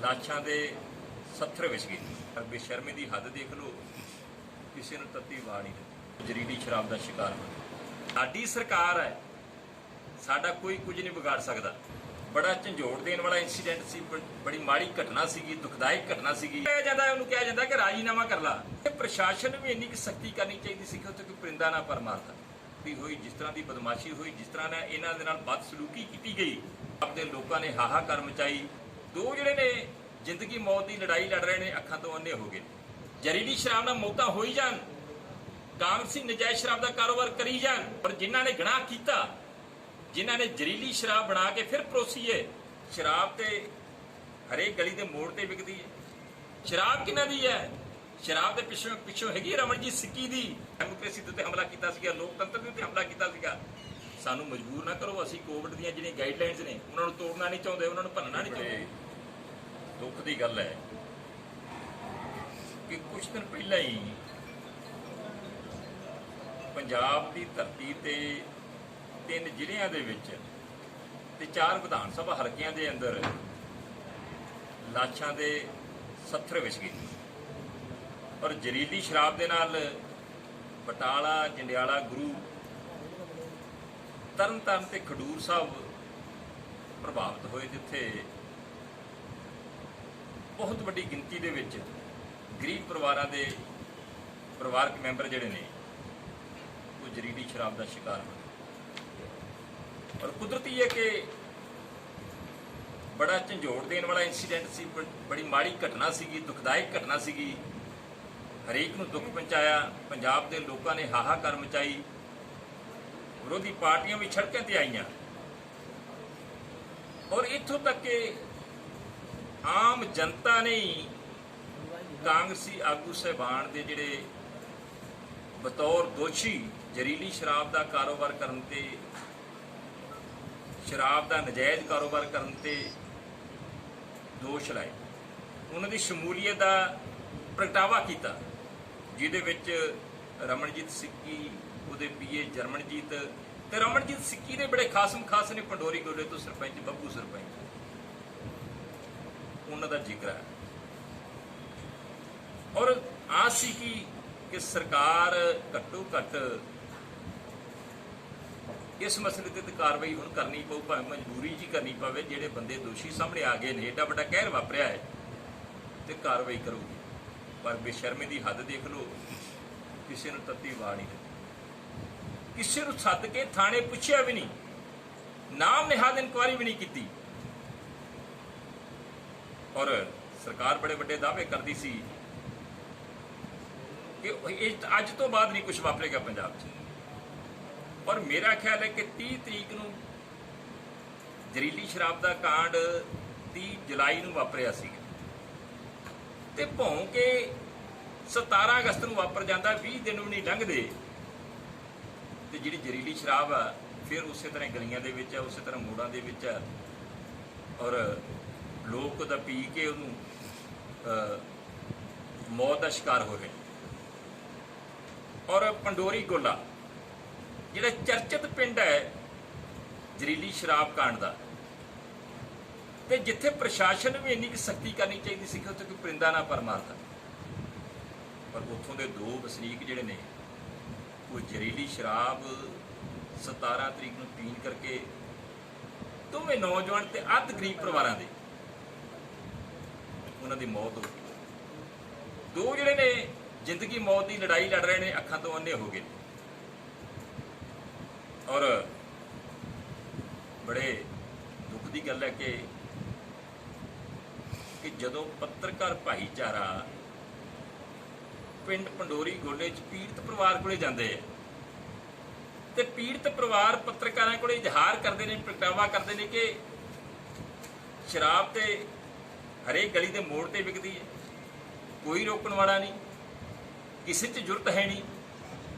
ਲਾਸ਼ਾਂ ਦੇ ਸੱਥਰ ਵਿਛ ਗਏ। ਪਰ ਬੇਸ਼ਰਮੀ ਦੀ ਹੱਦ ਦੇਖ ਲਓ, ਕਿਸੇ ਨੂੰ ਤੱਤੀ ਵਾਹ ਨਹੀਂ ਦਿੱਤੀ। ਜ਼ਹਿਰੀਲੀ ਸ਼ਰਾਬ ਦਾ ਸ਼ਿਕਾਰ ਹੋਇਆ। ਸਾਡੀ ਸਰਕਾਰ ਹੈ, ਸਾਡਾ ਕੋਈ ਕੁਝ ਨਹੀਂ ਵਿਗਾੜ ਸਕਦਾ। ਬੜਾ ਝੰਜੋੜ ਦੇਣ ਵਾਲਾ ਇਨਸੀਡੈਂਟ ਸੀ, ਬੜੀ ਮਾੜੀ ਘਟਨਾ ਸੀਗੀ, ਦੁਖਦਾਇਕ ਘਟਨਾ ਸੀਗੀ। ਉਹਨੂੰ ਕਿਹਾ ਜਾਂਦਾ ਕਿ ਰਾਜੀਨਾਮਾ ਕਰ ਲਾ। ਪ੍ਰਸ਼ਾਸਨ ਨੂੰ ਵੀ ਇੰਨੀ ਕੁ ਸਖਤੀ ਕਰਨੀ ਚਾਹੀਦੀ ਸੀ ਕਿ ਉੱਥੇ ਕੋਈ ਪਰਿੰਦਾ ਨਾ ਪਰ ਮਾਰਦਾ ਹੋਈ, ਜਿਸ ਤਰ੍ਹਾਂ ਦੀ ਬਦਮਾਸ਼ੀ ਹੋਈ, ਜਿਸ ਤਰ੍ਹਾਂ ਨਾਲ ਇਹਨਾਂ ਦੇ ਨਾਲ ਬਦਸਲੂਕੀ ਕੀਤੀ ਗਈ, ਆਪਣੇ ਲੋਕਾਂ ਨੇ ਹਾਹਾਕਾਰ ਮਚਾਈ। ਦੋ ਜਿਹੜੇ ਨੇ ਜ਼ਿੰਦਗੀ ਮੌਤ ਦੀ ਲੜਾਈ ਲੜ ਰਹੇ ਨੇ, ਅੱਖਾਂ ਤੋਂ ਅੰਨੇ ਹੋ ਗਏ। ਜ਼ਹਿਰੀਲੀ ਸ਼ਰਾਬ ਨਾਲ ਮੌਤਾਂ ਹੋਈ ਜਾਣ, ਕਾਂਗਰਸੀ ਨਜਾਇਜ਼ ਸ਼ਰਾਬ ਦਾ ਕਾਰੋਬਾਰ ਕਰੀ ਜਾਣ, ਪਰ ਜਿਨ੍ਹਾਂ ਨੇ ਗੁਨਾਹ ਕੀਤਾ, ਜਿਨ੍ਹਾਂ ਨੇ ਜ਼ਹਿਰੀਲੀ ਸ਼ਰਾਬ ਬਣਾ ਕੇ ਫਿਰ ਪਰੋਸੀ ਹੈ। ਸ਼ਰਾਬ ਤੇ ਹਰੇਕ ਗਲੀ ਦੇ ਮੋੜ ਤੇ ਵਿਕਦੀ ਹੈ। ਸ਼ਰਾਬ ਕਿਹਨਾਂ ਦੀ ਹੈ? ਸ਼ਰਾਬ ਦੇ ਪਿੱਛੋਂ ਹੈਗੀ ਰਮਨਜੀਤ ਸਿੱਕੀ ਦੀ। ਡੈਮੋਕ੍ਰੇਸੀ ਦੇ ਉੱਤੇ ਹਮਲਾ ਕੀਤਾ ਸੀਗਾ, ਲੋਕਤੰਤਰ ਦੇ ਉੱਤੇ ਹਮਲਾ ਕੀਤਾ ਸੀਗਾ। ਸਾਨੂੰ ਮਜਬੂਰ ਨਾ ਕਰੋ। ਅਸੀਂ ਕੋਵਿਡ ਦੀਆਂ ਜਿਹੜੀਆਂ ਗਾਈਡਲਾਈਨਸ ਨੇ ਉਹਨਾਂ ਨੂੰ ਤੋੜਨਾ ਨਹੀਂ ਚਾਹੁੰਦੇ, ਉਹਨਾਂ ਨੂੰ ਭੰਨਣਾ ਨਹੀਂ ਚਾਹੁੰਦੇ। ਦੁੱਖ ਦੀ ਗੱਲ ਹੈ ਕਿ ਕੁਝ ਦਿਨ ਪਹਿਲਾਂ ਹੀ ਪੰਜਾਬ ਦੀ ਧਰਤੀ ਤੇ 3 ਜ਼ਿਲ੍ਹਿਆਂ ਦੇ ਵਿੱਚ ਤੇ 4 ਵਿਧਾਨ ਸਭਾ ਹਲਕਿਆਂ ਦੇ ਅੰਦਰ ਲਾਸ਼ਾਂ ਦੇ ਸੱਥਰ ਵਿਛ ਗਏ। ਔਰ ਜ਼ਹਿਰੀਲੀ ਸ਼ਰਾਬ ਦੇ ਨਾਲ ਬਟਾਲਾ, ਜੰਡਿਆਲਾ, ਗੁਰੂ, ਤਰਨਤਾਰਨ ਤੇ ਖਡੂਰ ਸਾਹਿਬ ਪ੍ਰਭਾਵਿਤ ਹੋਏ, ਜਿੱਥੇ ਬਹੁਤ ਵੱਡੀ ਗਿਣਤੀ ਦੇ ਵਿੱਚ ਗਰੀਬ ਪਰਿਵਾਰਾਂ ਦੇ ਪਰਿਵਾਰਕ ਮੈਂਬਰ ਜਿਹੜੇ ਨੇ ਉਹ ਜ਼ਹਿਰੀਲੀ ਸ਼ਰਾਬ ਦਾ ਸ਼ਿਕਾਰ ਹੋਏ। ਔਰ ਕੁਦਰਤੀ ਹੈ ਕਿ ਬੜਾ ਝੰਜੋੜ ਦੇਣ ਵਾਲਾ ਇਨਸੀਡੈਂਟ ਸੀ, ਬੜੀ ਮਾੜੀ ਘਟਨਾ ਸੀਗੀ, ਦੁਖਦਾਇਕ ਘਟਨਾ ਸੀਗੀ। ਹਰੇਕ ਨੂੰ ਦੁੱਖ ਪਹੁੰਚਾਇਆ। ਪੰਜਾਬ ਦੇ ਲੋਕਾਂ ਨੇ ਹਾਹਾਕਾਰ ਮਚਾਈ। ਵਿਰੋਧੀ ਪਾਰਟੀਆਂ ਵੀ ਸੜਕਾਂ ਤੇ ਆਈਆਂ। ਔਰ ਇੱਥੋਂ ਤੱਕ ਕਿ ਆਮ ਜਨਤਾ ਨੇ ਕਾਂਗਰਸੀ ਆਗੂ ਸਾਹਿਬਾਨ ਦੇ ਜਿਹੜੇ ਬਤੌਰ ਦੋਸ਼ੀ ਜ਼ਹਿਰੀਲੀ ਸ਼ਰਾਬ ਦਾ ਕਾਰੋਬਾਰ ਕਰਨ ਤੇ, ਸ਼ਰਾਬ ਦਾ ਨਜਾਇਜ਼ ਕਾਰੋਬਾਰ ਕਰਨ ਤੇ ਦੋਸ਼ ਲਾਏ, ਉਹਨਾਂ ਦੀ ਸ਼ਮੂਲੀਅਤ ਦਾ ਪ੍ਰਗਟਾਵਾ ਕੀਤਾ, ਜਿਹਦੇ ਵਿੱਚ ਰਮਨਜੀਤ ਸਿੱਕੀ, ਉਹਦੇ ਪੀਏ ਜਰਮਨਜੀਤ ਤੇ ਰਮਨਜੀਤ ਸਿੱਕੀ ਦੇ ਬੜੇ ਖਾਸਮ ਖਾਸ ਨੇ, ਪੰਡੋਰੀ ਗੋਲੇ ਤੋਂ ਸਰਪੰਚ ਬੱਬੂ ਸਰਪੰਚ, ਉਹਨਾਂ ਦਾ ਜ਼ਿਕਰ ਹੈ। ਔਰ ਆਸ ਸੀ ਕਿ ਸਰਕਾਰ ਘੱਟੋ ਘੱਟ ਇਸ ਮਸਲੇ ਤੇ ਕਾਰਵਾਈ ਹੁਣ ਕਰਨੀ ਪਊ, ਭਾਵੇਂ ਮਜਬੂਰੀ ਜੀ ਕਰਨੀ ਪਵੇ। ਜਿਹੜੇ ਬੰਦੇ ਦੋਸ਼ੀ ਸਾਹਮਣੇ ਆ ਗਏ ਨੇ, ਏਡਾ ਵੱਡਾ ਕਹਿਰ ਵਾਪਰਿਆ ਹੈ, ਤੇ ਕਾਰਵਾਈ ਕਰੂਗੀ। ਪਰ ਬੇਸ਼ਰਮੀ ਦੀ ਹੱਦ ਦੇਖ ਲਓ, ਕਿਸੇ ਨੂੰ ਤੱਤੀ ਵਾਹ ਨਹੀਂ ਦਿੱਤੀ। ਕਿਸੇ ਨੂੰ ਸੱਦ ਕੇ ਥਾਣੇ ਪੁੱਛਿਆ ਵੀ ਨਹੀਂ, ਨਾਮ ਨਿਹਾਦ ਇਨਕੁਆਇਰੀ ਵੀ ਨਹੀਂ ਕੀਤੀ। ਔਰ ਸਰਕਾਰ ਬੜੇ ਵੱਡੇ ਦਾਅਵੇ ਕਰਦੀ ਸੀ ਕਿ ਅੱਜ ਤੋਂ ਬਾਅਦ ਨਹੀਂ ਕੁਝ ਵਾਪਰੇਗਾ ਪੰਜਾਬ 'ਚ। ਪਰ ਮੇਰਾ ਖਿਆਲ ਹੈ ਕਿ 30 ਤਰੀਕ ਨੂੰ ਜ਼ਹਿਰੀਲੀ ਸ਼ਰਾਬ ਦਾ ਕਾਂਡ 30 ਜੁਲਾਈ ਨੂੰ ਵਾਪਰਿਆ ਸੀ, ਤੇ ਭੌਂ ਕੇ 17 ਅਗਸਤ ਨੂੰ ਵਾਪਰ ਜਾਂਦਾ। 20 ਦਿਨ ਵੀ ਨਹੀਂ ਲੰਘਦੇ ਤੇ ਜਿਹੜੀ ਜ਼ਹਿਰੀਲੀ ਸ਼ਰਾਬ ਆ ਫਿਰ ਉਸੇ ਤਰ੍ਹਾਂ ਗਲੀਆਂ ਦੇ ਵਿੱਚ ਆ, ਉਸੇ ਤਰ੍ਹਾਂ ਮੋੜਾਂ ਦੇ ਵਿੱਚ ਆ। ਔਰ ਲੋਕ ਉਹਦਾ ਪੀ ਕੇ ਉਹਨੂੰ ਮੌਤ ਦਾ ਸ਼ਿਕਾਰ ਹੋ ਰਹੇ। ਔਰ ਪੰਡੋਰੀ ਗੋਲਾ ਜਿਹੜਾ ਚਰਚਿਤ ਪਿੰਡ ਹੈ ਜ਼ਹਿਰੀਲੀ ਸ਼ਰਾਬ ਕਾਂਡ ਦਾ, ਤੇ ਜਿੱਥੇ ਪ੍ਰਸ਼ਾਸਨ ਨੂੰ ਵੀ ਇੰਨੀ ਕੁ ਸਖਤੀ ਕਰਨੀ ਚਾਹੀਦੀ ਸੀ ਕਿ ਉੱਥੇ ਕੋਈ ਪਰਿੰਦਾ ਨਾ ਪਰ ਮਾਰਦਾ, ਪਰ ਉੱਥੋਂ ਦੇ 2 ਵਸਨੀਕ ਜਿਹੜੇ ਨੇ ਉਹ ਜ਼ਹਿਰੀਲੀ ਸ਼ਰਾਬ 17 ਤਰੀਕ ਨੂੰ ਪੀਣ ਕਰਕੇ ਦੋਵੇਂ ਨੌਜਵਾਨ ਤੇ ਅੱਧ ਗਰੀਬ ਪਰਿਵਾਰਾਂ ਦੇ ਉਹਨਾਂ ਦੀ ਮੌਤ ਹੋ ਗਈ। 2 ਜਿਹੜੇ ਨੇ ਜ਼ਿੰਦਗੀ ਮੌਤ ਦੀ ਲੜਾਈ ਲੜ ਰਹੇ ਨੇ, ਅੱਖਾਂ ਤੋਂ ਅੰਨੇ ਹੋ ਗਏ। ਔਰ ਬੜੇ ਦੁੱਖ ਦੀ ਗੱਲ ਹੈ ਕਿ ਜਦੋਂ ਪੱਤਰਕਾਰ ਭਾਈਚਾਰਾ ਪਿੰਡ ਪੰਡੋਰੀ ਗੋਲੇ 'ਚ ਪੀੜਤ ਪਰਿਵਾਰ ਕੋਲੇ ਜਾਂਦੇ ਆ, ਤੇ ਪੀੜਤ ਪਰਿਵਾਰ ਪੱਤਰਕਾਰਾਂ ਕੋਲੇ ਇਜ਼ਹਾਰ ਕਰਦੇ ਨੇ, ਪ੍ਰਗਟਾਵਾ ਕਰਦੇ ਨੇ ਕਿ ਸ਼ਰਾਬ ਤੇ ਹਰੇਕ ਗਲੀ ਦੇ ਮੋੜ ਤੇ ਵਿਕਦੀ ਹੈ, ਕੋਈ ਰੋਕਣ ਵਾਲਾ ਨਹੀਂ, ਕਿਸੇ 'ਚ ਜੁਰਤ ਹੈ ਨਹੀਂ।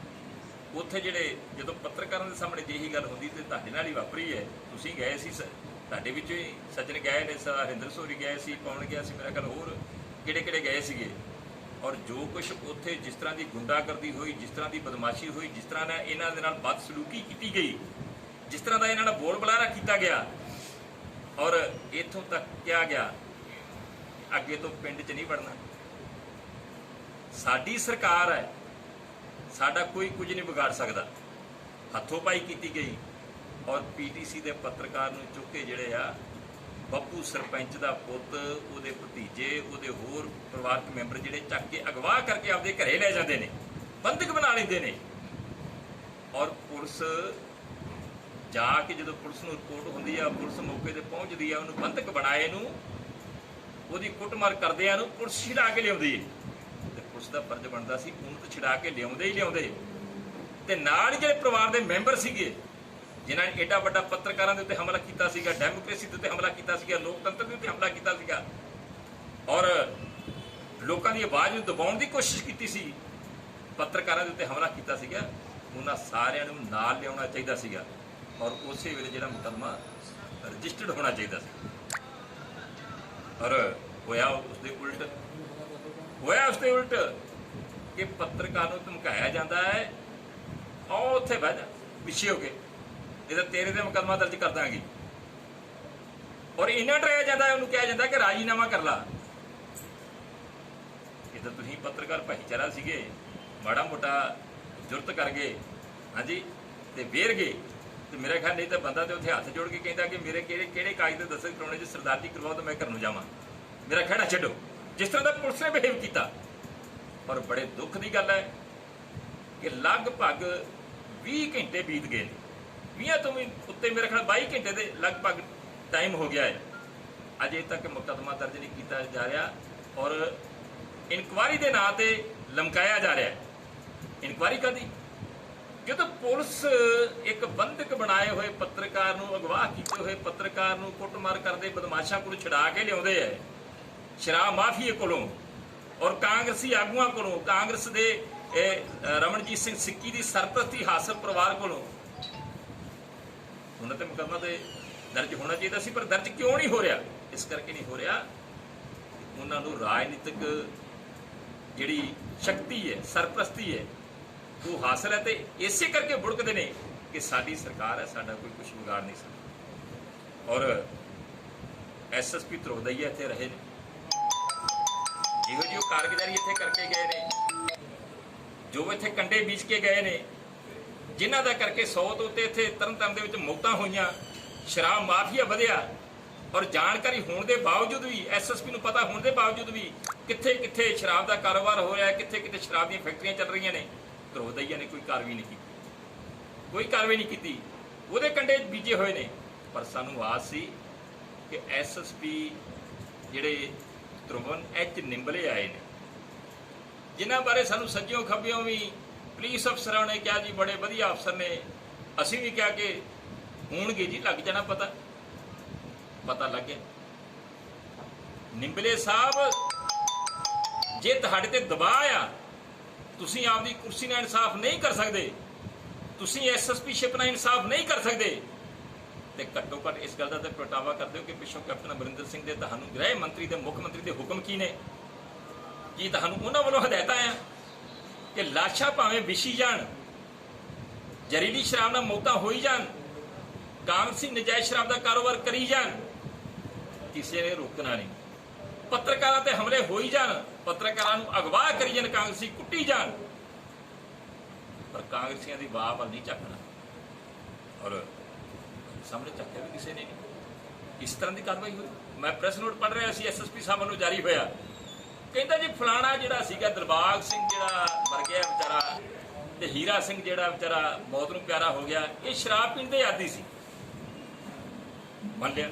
ਉੱਥੇ ਜਿਹੜੇ ਜਦੋਂ ਪੱਤਰਕਾਰਾਂ ਦੇ ਸਾਹਮਣੇ ਜਿਹੀ ਗੱਲ ਹੁੰਦੀ ਤੇ ਤੁਹਾਡੇ ਨਾਲ ਹੀ ਵਾਪਰੀ ਹੈ। ਤੁਸੀਂ ਗਏ ਸੀ, ਤੁਹਾਡੇ ਵਿੱਚੋਂ ਹੀ ਸੱਜਣ ਗਏ ਨੇ, ਹਰਿੰਦਰ ਸੋਰੀ ਗਏ ਸੀ, ਪਵਨ ਗਿਆ ਸੀ, ਮੇਰਾ ਖਿਆਲ ਹੋਰ ਕਿਹੜੇ ਗਏ ਸੀਗੇ। ਔਰ ਜੋ ਕੁਛ ਉੱਥੇ ਜਿਸ ਤਰ੍ਹਾਂ ਦੀ ਗੁੰਡਾਗਰਦੀ ਹੋਈ, ਜਿਸ ਤਰ੍ਹਾਂ ਦੀ ਬਦਮਾਸ਼ੀ ਹੋਈ, ਜਿਸ ਤਰ੍ਹਾਂ ਨਾਲ ਇਹਨਾਂ ਦੇ ਨਾਲ ਬਦਸਲੂਕੀ ਕੀਤੀ ਗਈ, ਜਿਸ ਤਰ੍ਹਾਂ ਦਾ ਇਹਨਾਂ ਨਾਲ ਬੋਲ ਬੁਲਾਰਾ ਕੀਤਾ ਗਿਆ, ਔਰ ਇੱਥੋਂ ਤੱਕ ਕਿਹਾ ਗਿਆ ਅੱਗੇ ਤੋਂ ਪਿੰਡ 'ਚ ਨਹੀਂ ਵੜਨਾ। ਸਾਡੀ ਸਰਕਾਰ ਹੈ, ਸਾਡਾ ਕੋਈ ਕੁਝ ਨਹੀਂ ਵਿਗਾੜ ਸਕਦਾ। ਹੱਥੋਂ ਪਾਈ ਕੀਤੀ ਗਈ ਔਰ ਪੀਟੀਸੀ ਦੇ ਪੱਤਰਕਾਰ ਨੂੰ ਚੁੱਕ ਕੇ ਜਿਹੜੇ ਆ ਬੱਬੂ ਸਰਪੰਚ ਦਾ ਪੁੱਤ, ਉਹਦੇ ਭਤੀਜੇ, ਉਹਦੇ ਹੋਰ ਪਰਿਵਾਰਕ ਮੈਂਬਰ ਜਿਹੜੇ ਚੱਕ ਕੇ ਅਗਵਾ ਕਰਕੇ ਆਪਦੇ ਘਰੇ ਲੈ ਜਾਂਦੇ ਨੇ, ਬੰਦਕ ਬਣਾ ਲੈਂਦੇ ਨੇ। ਔਰ ਪੁਲਿਸ ਜਾ ਕੇ ਜਦੋਂ ਪੁਲਿਸ ਨੂੰ ਰਿਪੋਰਟ ਹੁੰਦੀ ਆ, ਪੁਲਿਸ ਮੌਕੇ ਤੇ ਪਹੁੰਚਦੀ ਆ, ਉਹਨੂੰ ਬੰਦਕ ਬਣਾਏ ਨੂੰ, ਉਹਦੀ ਕੁੱਟਮਾਰ ਕਰਦਿਆਂ ਨੂੰ ਪੁਲਿਸ ਛਿੜਾ ਕੇ ਲਿਆਉਂਦੀ ਹੈ। ਤੇ ਪੁਲਿਸ ਦਾ ਫਰਜ਼ ਬਣਦਾ ਸੀ ਉਹਨੂੰ ਤਾਂ ਛਿੜਾ ਕੇ ਲਿਆਉਂਦੇ ਹੀ ਲਿਆਉਂਦੇ, ਤੇ ਨਾਲ ਜਿਹੜੇ ਪਰਿਵਾਰ ਦੇ ਮੈਂਬਰ ਸੀਗੇ ਜਿਨ੍ਹਾਂ ਨੇ ਏਡਾ ਵੱਡਾ ਪੱਤਰਕਾਰਾਂ ਦੇ ਉੱਤੇ ਹਮਲਾ ਕੀਤਾ ਸੀਗਾ, ਡੈਮੋਕ੍ਰੇਸੀ ਦੇ ਉੱਤੇ ਹਮਲਾ ਕੀਤਾ ਸੀਗਾ, ਲੋਕਤੰਤਰ ਦੇ ਉੱਤੇ ਹਮਲਾ ਕੀਤਾ ਸੀਗਾ ਔਰ ਲੋਕਾਂ ਦੀ ਆਵਾਜ਼ ਨੂੰ ਦਬਾਉਣ ਦੀ ਕੋਸ਼ਿਸ਼ ਕੀਤੀ ਸੀ, ਪੱਤਰਕਾਰਾਂ ਦੇ ਉੱਤੇ ਹਮਲਾ ਕੀਤਾ ਸੀਗਾ, ਉਹਨਾਂ ਸਾਰਿਆਂ ਨੂੰ ਨਾਲ ਲਿਆਉਣਾ ਚਾਹੀਦਾ ਸੀਗਾ ਔਰ ਉਸੇ ਵੇਲੇ ਜਿਹੜਾ ਮੁਕੱਦਮਾ ਰਜਿਸਟਰਡ ਹੋਣਾ ਚਾਹੀਦਾ ਸੀ। ਔਰ ਹੋਇਆ ਉਸਦੇ ਉਲਟ ਕਿ ਪੱਤਰਕਾਰ ਨੂੰ ਧਮਕਾਇਆ ਜਾਂਦਾ ਹੈ, ਆਓ ਉੱਥੇ ਬਹਿ ਜਾ ਪਿੱਛੇ ਹੋ ਕੇ, ਇਹਦਾ ਤੇਰੇ ਤੇ ਮੁਕੱਦਮਾ ਦਰਜ ਕਰ ਦਾਂਗੇ। ਔਰ ਇੰਨਾ ਡਰਾਇਆ ਜਾਂਦਾ ਹੈ, ਉਹਨੂੰ ਕਿਹਾ ਜਾਂਦਾ ਕਿ ਰਾਜੀਨਾਮਾ ਕਰ ਲਾ। ਇਹ ਤਾਂ ਤੁਸੀਂ ਪੱਤਰਕਾਰ ਭਾਈਚਾਰਾ ਸੀਗੇ, ਮਾੜਾ ਮੋਟਾ ਜੁਰਤ ਕਰ ਗਏ, ਹਾਂਜੀ, ਤੇ ਵੇਰ ਗਏ, ਤੇ ਮੇਰਾ ਖਿਆਲ ਨਹੀਂ ਤਾਂ ਬੰਦਾ ਤੇ ਉੱਥੇ ਹੱਥ ਜੋੜ ਕੇ ਕਹਿੰਦਾ ਕਿ ਮੇਰੇ ਕਿਹੜੇ ਕਾਗਜ਼ ਤੇ ਦਸਤਖਤ ਕਰਾਉਣੇ, ਜੇ ਸਰਦਾਰੀ ਕਰਵਾਓ ਤਾਂ ਮੈਂ ਘਰ ਨੂੰ ਜਾਵਾਂ, ਮੇਰਾ ਖਹਿੜਾ ਛੱਡੋ। ਜਿਸ ਤਰ੍ਹਾਂ ਦਾ ਪੁਲਿਸ ਨੇ ਬਿਹੇਵ ਕੀਤਾ। ਪਰ ਬੜੇ ਦੁੱਖ ਦੀ ਗੱਲ ਹੈ ਕਿ ਲਗਭਗ 20 ਘੰਟੇ ਬੀਤ ਗਏ ਨੇ, 20 ਤੋਂ ਵੀ ਉੱਤੇ, ਮੇਰੇ ਖਿਆਲ 22 ਘੰਟੇ ਦੇ ਲਗਭਗ ਟਾਈਮ ਹੋ ਗਿਆ ਹੈ, ਅਜੇ ਤੱਕ ਮੁਕੱਦਮਾ ਦਰਜ ਨਹੀਂ ਕੀਤਾ ਜਾ ਰਿਹਾ ਔਰ ਇਨਕੁਆਇਰੀ ਦੇ ਨਾਂ ਤੇ ਲਮਕਾਇਆ ਜਾ ਰਿਹਾ ਹੈ। ਇਨਕੁਆਇਰੀ ਕਾਹਦੀ? ਜਦੋਂ ਪੁਲਿਸ ਇੱਕ ਬੰਦਕ ਬਣਾਏ ਹੋਏ ਪੱਤਰਕਾਰ ਨੂੰ, ਅਗਵਾ ਕੀਤੇ ਹੋਏ ਪੱਤਰਕਾਰ ਨੂੰ ਕੁੱਟਮਾਰ ਕਰਦੇ ਬਦਮਾਸ਼ਾਂ ਕੋਲ ਛੁਡਾ ਕੇ ਲਿਆਉਂਦੇ ਹੈ, ਸ਼ਰਾਬ ਮਾਫੀਏ ਕੋਲੋਂ ਔਰ ਕਾਂਗਰਸੀ ਆਗੂਆਂ ਕੋਲੋਂ, ਕਾਂਗਰਸ ਦੇ ਰਮਨਜੀਤ ਸਿੰਘ ਸਿੱਕੀ ਦੀ ਸਰਪ੍ਰਸਤੀ ਹਾਸਲ ਪਰਿਵਾਰ ਕੋਲੋਂ, ਉਹਨਾਂ ਤੇ ਮੁਕੱਦਮਾ ਤੇ ਦਰਜ ਹੋਣਾ ਚਾਹੀਦਾ ਸੀ, ਪਰ ਦਰਜ ਕਿਉਂ ਨਹੀਂ ਹੋ ਰਿਹਾ? ਇਸ ਕਰਕੇ ਨਹੀਂ ਹੋ ਰਿਹਾ, ਉਹਨਾਂ ਨੂੰ ਰਾਜਨੀਤਿਕ ਜਿਹੜੀ ਸ਼ਕਤੀ ਹੈ, ਸਰਪ੍ਰਸਤੀ ਹੈ, ਉਹ ਹਾਸਲ ਹੈ, ਤੇ ਇਸੇ ਕਰਕੇ ਭੁੜਕਦੇ ਨੇ ਕਿ ਸਾਡੀ ਸਰਕਾਰ ਹੈ, ਸਾਡਾ ਕੋਈ ਕੁਝ ਵਿਗਾੜ ਨਹੀਂ ਸਕਦਾ। ਔਰ ਐਸਐਸਪੀ ਧਰੋਦਈਆ ਇੱਥੇ ਰਹੇ ਨੇ, ਜਿਹੋ ਜਿਹੀ ਕਾਰਗੁਜ਼ਾਰੀ ਇੱਥੇ ਕਰਕੇ ਗਏ ਨੇ, ਜੋ ਇੱਥੇ ਕੰਡੇ ਬੀਜ ਕੇ ਗਏ ਨੇ, ਜਿਨ੍ਹਾਂ ਦਾ ਕਰਕੇ 100 ਤੋਂ ਉੱਤੇ ਇੱਥੇ ਤਰਨਤਾਰਨ ਦੇ ਵਿੱਚ ਮੌਤਾਂ ਹੋਈਆਂ, ਸ਼ਰਾਬ ਮਾਫੀਆ ਵਧਿਆ ਔਰ ਜਾਣਕਾਰੀ ਹੋਣ ਦੇ ਬਾਵਜੂਦ ਵੀ, ਐਸਐਸਪੀ ਨੂੰ ਪਤਾ ਹੋਣ ਦੇ ਬਾਵਜੂਦ ਵੀ ਕਿੱਥੇ ਕਿੱਥੇ ਸ਼ਰਾਬ ਦਾ ਕਾਰੋਬਾਰ ਹੋ ਰਿਹਾ ਹੈ, ਕਿੱਥੇ ਕਿੱਥੇ ਸ਼ਰਾਬ ਦੀਆਂ ਫੈਕਟਰੀਆਂ ਚੱਲ ਰਹੀਆਂ ਨੇ, ਧਰੋਦਈਆ ਨੇ ਕੋਈ ਕਾਰਵਾਈ ਨਹੀਂ ਕੀਤੀ, ਕੋਈ ਕਾਰਵਾਈ ਨਹੀਂ ਕੀਤੀ, ਉਹਦੇ ਕੰਡੇ ਬੀਜੇ ਹੋਏ ਨੇ। ਪਰ ਸਾਨੂੰ ਆਸ ਸੀ ਕਿ ਐਸਐਸਪੀ ਜਿਹੜੇ ਧਰੁਵਨ ਐਚ ਨਿੰਬਲੇ ਆਏ ਨੇ, ਜਿਨ੍ਹਾਂ ਬਾਰੇ ਸਾਨੂੰ ਸੱਜਿਓਂ ਖੱਬਿਓਂ ਵੀ ਪੁਲਿਸ ਅਫਸਰਾਂ ਨੇ ਕਿਹਾ ਜੀ ਬੜੇ ਵਧੀਆ ਅਫਸਰ ਨੇ, ਅਸੀਂ ਵੀ ਕਿਹਾ ਕਿ ਹੋਣਗੇ ਜੀ, ਲੱਗ ਜਾਣਾ ਪਤਾ ਲੱਗ ਗਿਆ। ਨਿੰਬਲੇ ਸਾਹਿਬ, ਜੇ ਤੁਹਾਡੇ ਤੇ ਦਬਾਅ ਆ, ਤੁਸੀਂ ਆਪਦੀ ਕੁਰਸੀ ਨਾਲ ਇਨਸਾਫ ਨਹੀਂ ਕਰ ਸਕਦੇ, ਤੁਸੀਂ ਐਸਐਸਪੀਸ਼ਿਪ ਨਾਲ ਇਨਸਾਫ ਨਹੀਂ ਕਰ ਸਕਦੇ, ਤੇ ਘੱਟੋ ਘੱਟ ਇਸ ਗੱਲ ਦਾ ਤਾਂ ਪ੍ਰਗਟਾਵਾ ਕਰਦੇ ਹੋ ਕਿ ਪਿੱਛੋਂ ਕੈਪਟਨ ਅਮਰਿੰਦਰ ਸਿੰਘ ਦੇ ਤੁਹਾਨੂੰ ਗ੍ਰਹਿ ਮੰਤਰੀ ਤੇ ਮੁੱਖ ਮੰਤਰੀ ਦੇ ਹੁਕਮ ਕੀ ਨੇ? ਕੀ ਤੁਹਾਨੂੰ ਉਹਨਾਂ ਵੱਲੋਂ ਹਦਾਇਤਾਂ ਆ ਕਿ ਲਾਸ਼ਾਂ ਭਾਵੇਂ ਵਿਛੀ ਜਾਣ, ਜ਼ਹਿਰੀਲੀ ਸ਼ਰਾਬ ਨਾਲ ਮੌਤਾਂ ਹੋਈ ਜਾਣ, ਕਾਂਗਰਸੀ ਨਜਾਇਜ਼ ਸ਼ਰਾਬ ਦਾ ਕਾਰੋਬਾਰ ਕਰੀ ਜਾਣ, ਕਿਸੇ ਨੇ ਰੋਕਣਾ ਨਹੀਂ, ਪੱਤਰਕਾਰਾਂ ਤੇ ਹਮਲੇ ਹੋਈ ਜਾਣ, ਪੱਤਰਕਾਰਾਂ ਨੂੰ ਅਗਵਾ ਕਰੀ ਜਾਣ, ਕਾਂਗਰਸੀ ਕੁੱਟੀ ਜਾਣ, ਪਰ ਕਾਂਗਰਸੀਆਂ ਦੀ ਬਾਹ ਵੱਲ ਨਹੀਂ ਝਾਕਣਾ। ਔਰ ਸਾਹਮਣੇ ਝਾਕਿਆ ਵੀ ਕਿਸੇ ਨੇ ਨਹੀਂ। ਇਸ ਤਰ੍ਹਾਂ ਦੀ ਕਾਰਵਾਈ ਹੋਈ। ਮੈਂ ਪ੍ਰੈਸ ਨੋਟ ਪੜ੍ਹ ਰਿਹਾ ਸੀ, ਐਸਐਸਪੀ ਸਾਹਿਬ ਵੱਲੋਂ ਜਾਰੀ ਹੋਇਆ, ਕਹਿੰਦਾ ਜੀ ਫਲਾਣਾ ਜਿਹੜਾ ਸੀਗਾ ਦਿਲਬਾਗ ਸਿੰਘ ਜਿਹੜਾ ਮਰ ਗਿਆ ਵਿਚਾਰਾ, ਤੇ ਹੀਰਾ ਸਿੰਘ ਜਿਹੜਾ ਵਿਚਾਰਾ ਮੌਤ ਨੂੰ ਪਿਆਰਾ ਹੋ ਗਿਆ, ਇਹ ਸ਼ਰਾਬ ਪੀਣ ਦੇ ਆਦੀ ਸੀ। ਮੰਨ ਲਿਆ,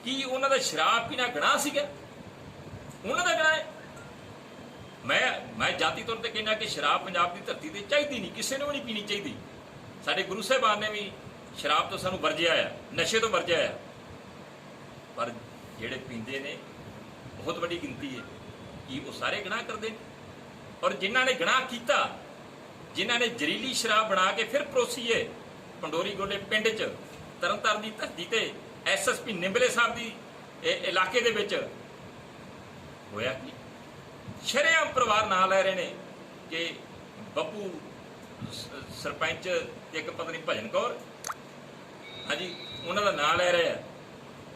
ਕੀ ਉਹਨਾਂ ਦਾ ਸ਼ਰਾਬ ਪੀਣਾ ਗੁਨਾਹ ਸੀਗਾ? ਉਹਨਾਂ ਦਾ ਗੁਨਾਹ ਹੈ। ਮੈਂ ਜਾਤੀ ਤੌਰ ਤੇ ਕਹਿੰਦਾ ਕਿ ਸ਼ਰਾਬ ਪੰਜਾਬ ਦੀ ਧਰਤੀ ਤੇ ਚਾਹੀਦੀ ਨਹੀਂ, ਕਿਸੇ ਨੂੰ ਵੀ ਨਹੀਂ ਪੀਣੀ ਚਾਹੀਦੀ। ਸਾਡੇ ਗੁਰੂ ਸਾਹਿਬਾਨ ਨੇ ਵੀ ਸ਼ਰਾਬ ਤੋਂ ਸਾਨੂੰ ਵਰਜਿਆ ਆ, ਨਸ਼ੇ ਤੋਂ ਵਰਜਿਆ ਆ, ਪਰ ਜਿਹੜੇ ਪੀਂਦੇ ਨੇ ਬਹੁਤ ਵੱਡੀ ਗਿਣਤੀ ਹੈ। ਕੀ ਉਹ ਸਾਰੇ ਗੁਨਾਹ ਕਰਦੇ ਨੇ? ਔਰ ਜਿਨ੍ਹਾਂ ਨੇ ਗੁਨਾਹ ਕੀਤਾ, ਜਿਨ੍ਹਾਂ ਨੇ ਜ਼ਹਿਰੀਲੀ ਸ਼ਰਾਬ ਬਣਾ ਕੇ ਫਿਰ ਪਰੋਸੀਏ ਪੰਡੋਰੀ ਗੋਲੇ ਪਿੰਡ 'ਚ, ਤਰਨਤਾਰਨ ਦੀ ਧਰਤੀ ਤੇ, ਐਸਐਸਪੀ ਨਿੰਬਲੇ ਸਾਹਿਬ ਦੀ ਇਲਾਕੇ ਦੇ ਵਿੱਚ, ਹੋਇਆ ਕੀ? ਸ਼ਰੇਆਮ ਪਰਿਵਾਰ ਨਾਂ ਲੈ ਰਹੇ ਨੇ ਕਿ ਬੱਬੂ ਸਰਪੰਚ ਤੇ ਇੱਕ ਪਤਨੀ ਭਜਨ ਕੌਰ, ਹਾਂਜੀ, ਉਹਨਾਂ ਦਾ ਨਾਂ ਲੈ ਰਹੇ ਆ,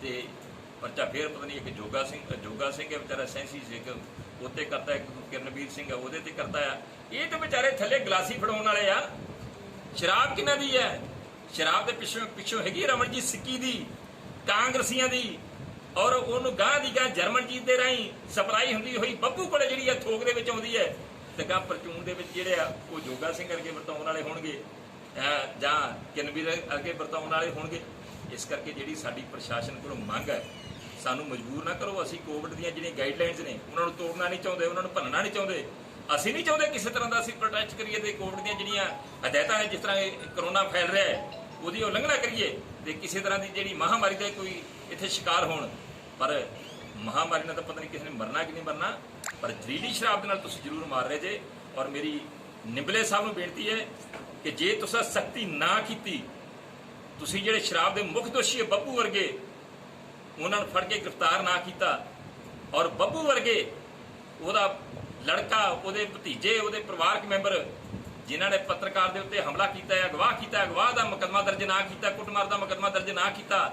ਤੇ परचा फिर पता नहीं एक जोगा सिंह है बेचारा सैंसी सिंह उत्ते करता है, एक किरणवीर सिंह है वो करता है। ये तो बेचारे थले गलासी फड़ाने वाले आ। शराब किन्ना दी है? शराब के पिछों हैगी रमनजीत सिक्की दी, कांग्रसियां दी, और ਉਹਨੂੰ ਗਾਂ ਦੀ ਗਾਂ ਜਰਮਨਜੀਤ ਦੇ ਰਾਹੀਂ ਸਪਲਾਈ ਹੁੰਦੀ ਹੋਈ ਬੱਬੂ ਕੋਲੇ ਜਿਹੜੀ ਆ ਥੋਕ ਦੇ ਵਿੱਚ ਆਉਂਦੀ ਹੈ, ਤੇ ਗਾਂ ਪਰਚੂਨ ਦੇ ਵਿੱਚ ਜਿਹੜੇ ਆ ਉਹ ਜੋਗਾ ਸਿੰਘ ਅਰਗੇ ਵਰਤਾਉਣ ਵਾਲੇ ਹੋਣਗੇ ਜਾਂ ਕਿਨਵੀਰ ਅਰਗੇ ਵਰਤਾਉਣ ਵਾਲੇ ਹੋਣਗੇ। ਇਸ ਕਰਕੇ ਜਿਹੜੀ ਸਾਡੀ ਪ੍ਰਸ਼ਾਸਨ ਕੋਲੋਂ ਮੰਗ ਹੈ, ਸਾਨੂੰ ਮਜਬੂਰ ਨਾ ਕਰੋ। ਅਸੀਂ ਕੋਵਿਡ ਦੀਆਂ ਜਿਹੜੀਆਂ ਗਾਈਡਲਾਈਨਸ ਨੇ ਉਹਨਾਂ ਨੂੰ ਤੋੜਨਾ ਨਹੀਂ ਚਾਹੁੰਦੇ, ਉਹਨਾਂ ਨੂੰ ਭੰਨਣਾ ਨਹੀਂ ਚਾਹੁੰਦੇ। ਅਸੀਂ ਨਹੀਂ ਚਾਹੁੰਦੇ ਕਿਸੇ ਤਰ੍ਹਾਂ ਦਾ ਅਸੀਂ ਪ੍ਰੋਟੈਸਟ ਕਰੀਏ ਤੇ ਕੋਵਿਡ ਦੀਆਂ ਜਿਹੜੀਆਂ ਹਦਾਇਤਾਂ ਨੇ, ਜਿਸ ਤਰ੍ਹਾਂ ਇਹ ਕਰੋਨਾ ਫੈਲ ਰਿਹਾ ਹੈ, ਉਹਦੀ ਉਲੰਘਣਾ ਕਰੀਏ ਤੇ ਕਿਸੇ ਤਰ੍ਹਾਂ ਦੀ ਜਿਹੜੀ ਮਹਾਮਾਰੀ ਦਾ ਕੋਈ ਇੱਥੇ ਸ਼ਿਕਾਰ ਹੋਣ। ਪਰ ਮਹਾਮਾਰੀ ਨਾਲ ਤਾਂ ਪਤਾ ਨਹੀਂ ਕਿਸੇ ਨੇ ਮਰਨਾ ਕਿ ਨਹੀਂ ਮਰਨਾ, ਪਰ ਜ਼ਹਿਰੀਲੀ ਸ਼ਰਾਬ ਦੇ ਨਾਲ ਤੁਸੀਂ ਜ਼ਰੂਰ ਮਾਰ ਰਹੇ ਜੇ। ਔਰ ਮੇਰੀ ਨਿੰਬਲੇ ਸਾਹਿਬ ਨੂੰ ਬੇਨਤੀ ਹੈ ਕਿ ਜੇ ਤੁਸੀਂ ਸਖਤੀ ਨਾ ਕੀਤੀ, ਤੁਸੀਂ ਜਿਹੜੇ ਸ਼ਰਾਬ ਦੇ ਮੁੱਖ ਦੋਸ਼ੀ ਹੈ ਬੱਬੂ ਵਰਗੇ, ਉਹਨਾਂ ਨੂੰ ਫੜ ਕੇ ਗ੍ਰਿਫਤਾਰ ਨਾ ਕੀਤਾ, ਔਰ ਬੱਬੂ ਵਰਗੇ ਉਹਦਾ ਲੜਕਾ, ਉਹਦੇ ਭਤੀਜੇ, ਉਹਦੇ ਪਰਿਵਾਰਕ ਮੈਂਬਰ ਜਿਨ੍ਹਾਂ ਨੇ ਪੱਤਰਕਾਰ ਦੇ ਉੱਤੇ ਹਮਲਾ ਕੀਤਾ ਹੈ, ਅਗਵਾ ਕੀਤਾ, ਅਗਵਾ ਦਾ ਮੁਕੱਦਮਾ ਦਰਜ ਨਾ ਕੀਤਾ, ਕੁੱਟਮਾਰ ਦਾ ਮੁਕੱਦਮਾ ਦਰਜ ਨਾ ਕੀਤਾ,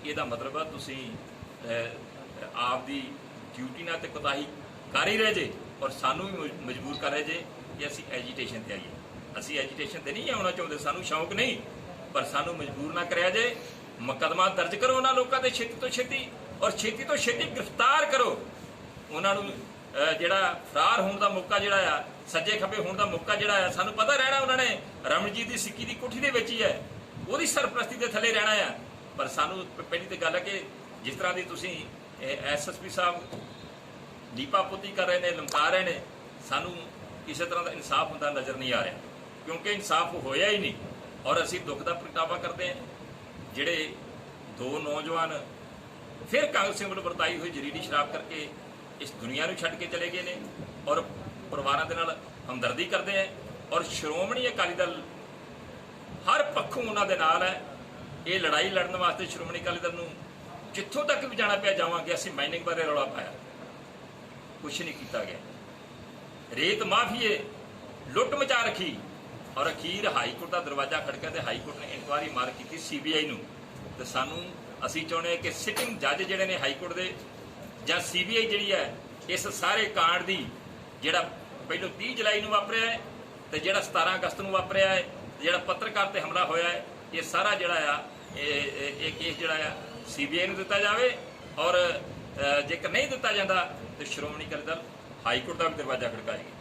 ਇਹਦਾ ਮਤਲਬ ਹੈ ਤੁਸੀਂ ਆਪ ਦੀ ਡਿਊਟੀ ਨਾਲ ਤੇ ਕੋਤਾਹੀ ਕਰ ਹੀ ਰਹੇ ਜੇ, ਔਰ ਸਾਨੂੰ ਵੀ ਮਜਬੂਰ ਕਰ ਰਹੇ ਜੇ ਕਿ ਅਸੀਂ ਐਜੀਟੇਸ਼ਨ ਤੇ ਆਈਏ। ਅਸੀਂ ਐਜੀਟੇਸ਼ਨ ਤੇ ਨਹੀਂ ਆਉਣਾ ਚਾਹੁੰਦੇ, ਸਾਨੂੰ ਸ਼ੌਂਕ ਨਹੀਂ, ਪਰ ਸਾਨੂੰ ਮਜਬੂਰ ਨਾ ਕਰਿਆ ਜੇ। ਮੁਕੱਦਮਾ ਦਰਜ ਕਰੋ ਉਹਨਾਂ ਲੋਕਾਂ ਦੇ ਛੇਤੀ ਤੋਂ ਛੇਤੀ, ਔਰ ਛੇਤੀ ਤੋਂ ਛੇਤੀ ਗ੍ਰਿਫਤਾਰ ਕਰੋ ਉਹਨਾਂ ਨੂੰ। ਜਿਹੜਾ ਫਰਾਰ ਹੋਣ ਦਾ ਮੌਕਾ ਜਿਹੜਾ ਆ, ਸੱਜੇ ਖੱਬੇ ਹੋਣ ਦਾ ਮੌਕਾ ਜਿਹੜਾ ਆ, ਸਾਨੂੰ ਪਤਾ ਰਹਿਣਾ ਉਹਨਾਂ ਨੇ ਰਮਨਜੀਤ ਦੀ ਸਿੱਕੀ ਦੀ ਕੋਠੀ ਦੇ ਵਿੱਚ ਹੀ ਹੈ, ਉਹਦੀ ਸਰਪ੍ਰਸਤੀ ਦੇ ਥੱਲੇ ਰਹਿਣਾ ਆ। ਪਰ ਸਾਨੂੰ ਪਹਿਲੀ ਤਾਂ ਗੱਲ ਹੈ ਕਿ ਜਿਸ ਤਰ੍ਹਾਂ ਦੀ ਤੁਸੀਂ ਐਸਐਸਪੀ ਸਾਹਿਬ ਲੀਪਾ ਪੋਤੀ ਕਰ ਰਹੇ ਨੇ, ਲਮਕਾ ਰਹੇ ਨੇ, ਸਾਨੂੰ ਕਿਸੇ ਤਰ੍ਹਾਂ ਦਾ ਇਨਸਾਫ ਹੁੰਦਾ ਨਜ਼ਰ ਨਹੀਂ ਆ ਰਿਹਾ, ਕਿਉਂਕਿ ਇਨਸਾਫ ਹੋਇਆ ਹੀ ਨਹੀਂ। ਔਰ ਅਸੀਂ ਦੁੱਖ ਦਾ ਪ੍ਰਗਟਾਵਾ ਕਰਦੇ ਹਾਂ ਜਿਹੜੇ ਦੋ ਨੌਜਵਾਨ ਫਿਰ ਕਾਂਗਰਸੀਆਂ ਵੱਲੋਂ ਵਰਤਾਈ ਹੋਈ ਜ਼ਹਿਰੀਲੀ ਸ਼ਰਾਬ ਕਰਕੇ ਇਸ ਦੁਨੀਆ ਨੂੰ ਛੱਡ ਕੇ ਚਲੇ ਗਏ ਨੇ, ਔਰ ਪਰਿਵਾਰਾਂ ਦੇ ਨਾਲ ਹਮਦਰਦੀ ਕਰਦੇ ਆ। ਔਰ ਸ਼੍ਰੋਮਣੀ ਅਕਾਲੀ ਦਲ ਹਰ ਪੱਖੋਂ ਉਹਨਾਂ ਦੇ ਨਾਲ ਹੈ। ਇਹ ਲੜਾਈ ਲੜਨ ਵਾਸਤੇ ਸ਼੍ਰੋਮਣੀ ਅਕਾਲੀ ਦਲ ਨੂੰ ਜਿੱਥੋਂ ਤੱਕ ਵੀ ਜਾਣਾ ਪਿਆ ਜਾਵਾਂਗੇ। ਅਸੀਂ ਮਾਈਨਿੰਗ ਬਾਰੇ ਰੌਲਾ ਪਾਇਆ, ਕੁਛ ਨਹੀਂ ਕੀਤਾ ਗਿਆ। ਰੇਤ ਮਾਫੀਏ ਲੁੱਟ ਮਚਾ ਰੱਖੀ, ਔਰ ਅਖੀਰ ਹਾਈ ਕੋਰਟ ਦਾ ਦਰਵਾਜ਼ਾ ਖੜਕਿਆ ਤੇ ਹਾਈ ਕੋਰਟ ਨੇ ਇਨਕੁਆਇਰੀ ਮਾਰ ਕੀਤੀ ਸੀਬੀਆਈ ਨੂੰ। ਤੇ ਸਾਨੂੰ ਅਸੀਂ ਚਾਹੁੰਦੇ ਕਿ ਸਿਟਿੰਗ ਜੱਜ ਜਿਹੜੇ ਨੇ ਹਾਈ ਕੋਰਟ ਦੇ ਜਾਂ ਸੀਬੀਆਈ ਜਿਹੜੀ ਹੈ ਇਸ ਸਾਰੇ ਕਾਂਡ ਦੀ, ਜਿਹੜਾ ਪਹਿਲੋਂ 30 ਜੁਲਾਈ ਨੂੰ ਵਾਪਰਿਆ ਹੈ ਤੇ ਜਿਹੜਾ 17 ਅਗਸਤ ਨੂੰ ਵਾਪਰਿਆ ਹੈ, ਜਿਹੜਾ ਪੱਤਰਕਾਰ ਤੇ ਹਮਲਾ ਹੋਇਆ ਹੈ, ਇਹ ਸਾਰਾ ਜਿਹੜਾ ਆ ਇਹ ਕੇਸ ਜਿਹੜਾ ਆ ਸੀਬੀਆਈ ਨੂੰ ਦਿੱਤਾ ਜਾਵੇ। ਔਰ ਜੇਕਰ ਨਹੀਂ ਦਿੱਤਾ ਜਾਂਦਾ ਤੇ ਸ਼੍ਰੋਮਣੀ ਅਕਾਲੀ ਦਲ ਹਾਈ ਕੋਰਟ ਦਾ ਵੀ ਦਰਵਾਜ਼ਾ ਖੜਕਾਏਗੀ।